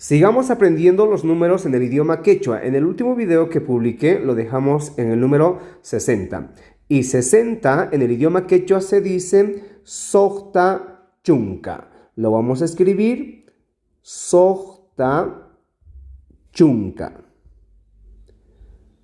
Sigamos aprendiendo los números en el idioma quechua. En el último video que publiqué lo dejamos en el número 60. Y 60 en el idioma quechua se dice sohta chunka. Lo vamos a escribir sohta chunka.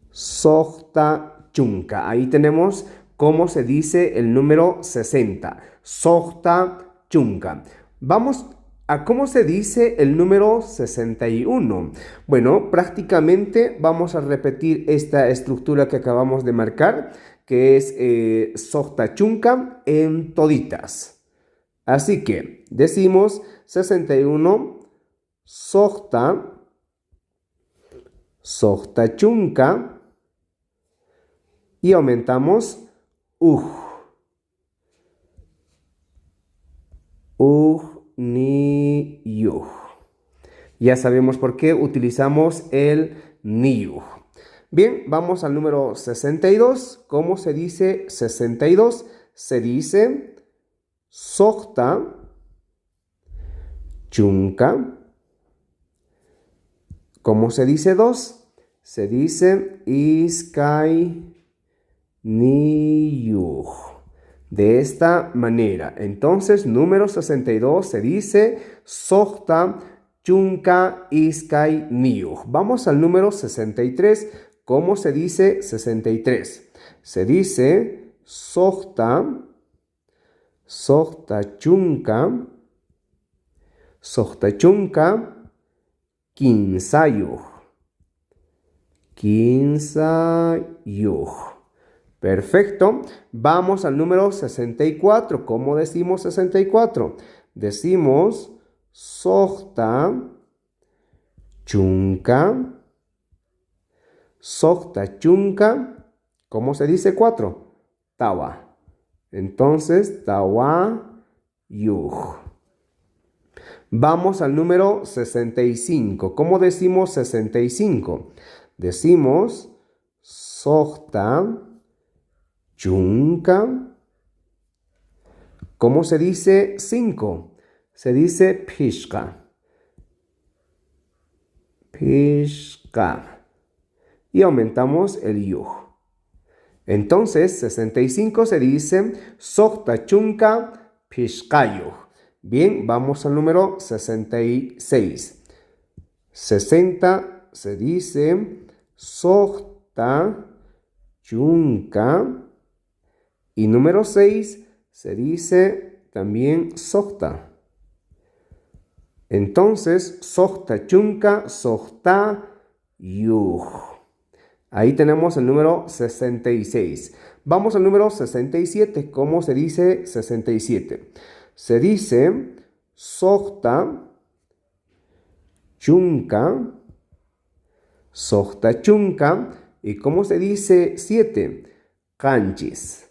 Sohta chunka. Ahí tenemos cómo se dice el número 60. Sohta chunka. Vamos a cómo se dice el número 61. Bueno, prácticamente vamos a repetir esta estructura que acabamos de marcar, que es sohta chunka en toditas. Así que decimos 61 sohta chunka y aumentamos ni yuh. Ya sabemos por qué utilizamos el niyuh. Bien, vamos al número 62. ¿Cómo se dice 62? Se dice sohta chunka. ¿Cómo se dice 2? Se dice iskay niyuh. De esta manera. Entonces, número 62 se dice sohta chunka iskay niyuh. Vamos al número 63. ¿Cómo se dice 63? Se dice sohta chunka kinsayuh. Perfecto. Vamos al número 64. ¿Cómo decimos 64? Decimos sohta chunka. ¿Cómo se dice 4? Tawa. Entonces, tawa yuh. Vamos al número 65. ¿Cómo decimos 65? Decimos sohta chunka. ¿Cómo se dice 5? Se dice pishka. Y aumentamos el yuh. Entonces, 65 se dice sohta chunka pishkayuh. Bien, vamos al número 66. 60 se dice sohta chunka. Y número 6 se dice también sohta. Entonces, sohta chunka, sohta yuh. Ahí tenemos el número 66. Vamos al número 67. ¿Cómo se dice 67? Se dice sohta chunka. ¿Y cómo se dice 7? Kanchis.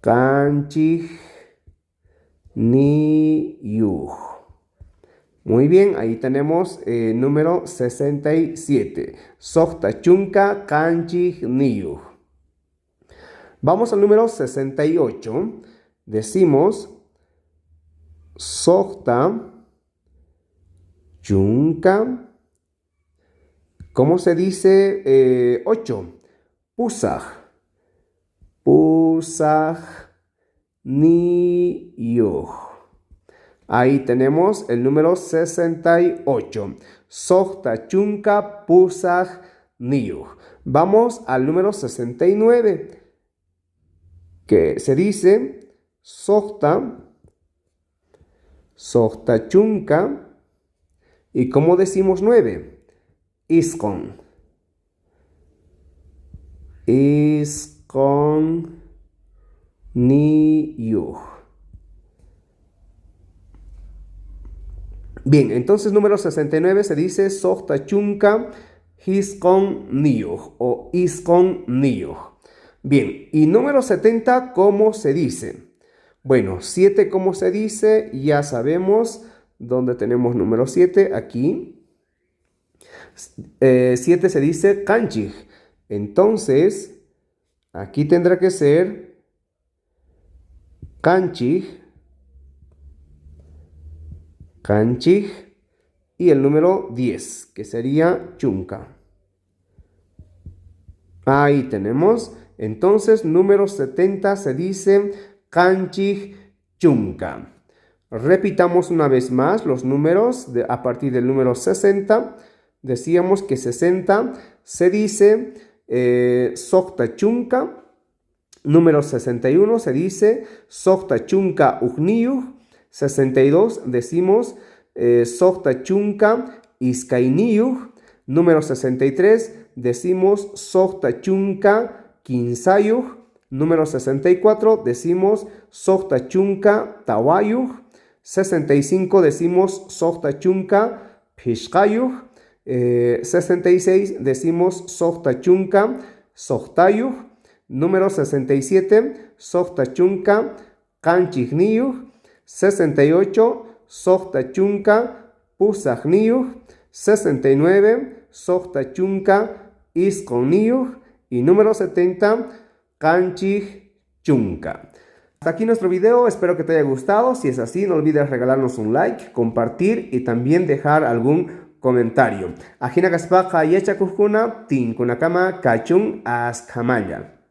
Kanchih niyuh. Muy bien, ahí tenemos número 67. Sohta chunka kanchih niyuh. Vamos al número 68. Decimos sohta chunka. ¿Cómo se dice 8? Pusaj niyuh. Ahí tenemos el número 68. Sohta chunka pusaj niyuh. Vamos al número 69. Que se dice sohta chunka. ¿Y cómo decimos 9? Iskon niyuh. Bien, entonces número 69 se dice sohta chunka hiskon niyuh o iskon niyuh. Bien, y número 70, ¿cómo se dice? Bueno, 7, ¿cómo se dice? Ya sabemos dónde tenemos número 7, aquí. 7 se dice kanchih. Entonces, aquí tendrá que ser kanchih y el número 10, que sería chunka. Ahí tenemos. Entonces, número 70 se dice kanchik chunka. Repitamos una vez más los números a partir del número 60. Decíamos que 60 se dice sokta chunka. Número 61 se dice sokta chunka ugniyuh. 62 decimos sokta chunka iskainiyuh. Número 63 decimos sokta chunka kinsayuh. Número 64 decimos sokta chunka tawayuh. 65 decimos sokta chunka pishkayuh. 66 decimos sokta chunka sohtayuh. Número 67 sokta chunka kanchigniyuh. 68 sokta chunka pusagniyuh. 69 sokta chunka iskoniyuh. Y número 70 kanchig chunka. Hasta aquí nuestro video, espero que te haya gustado. Si es así, no olvides regalarnos un like, compartir y también dejar algún comentario. Ajina Gaspaka Yecha Kujuna, Tin Kunakama Kachun Askamaya.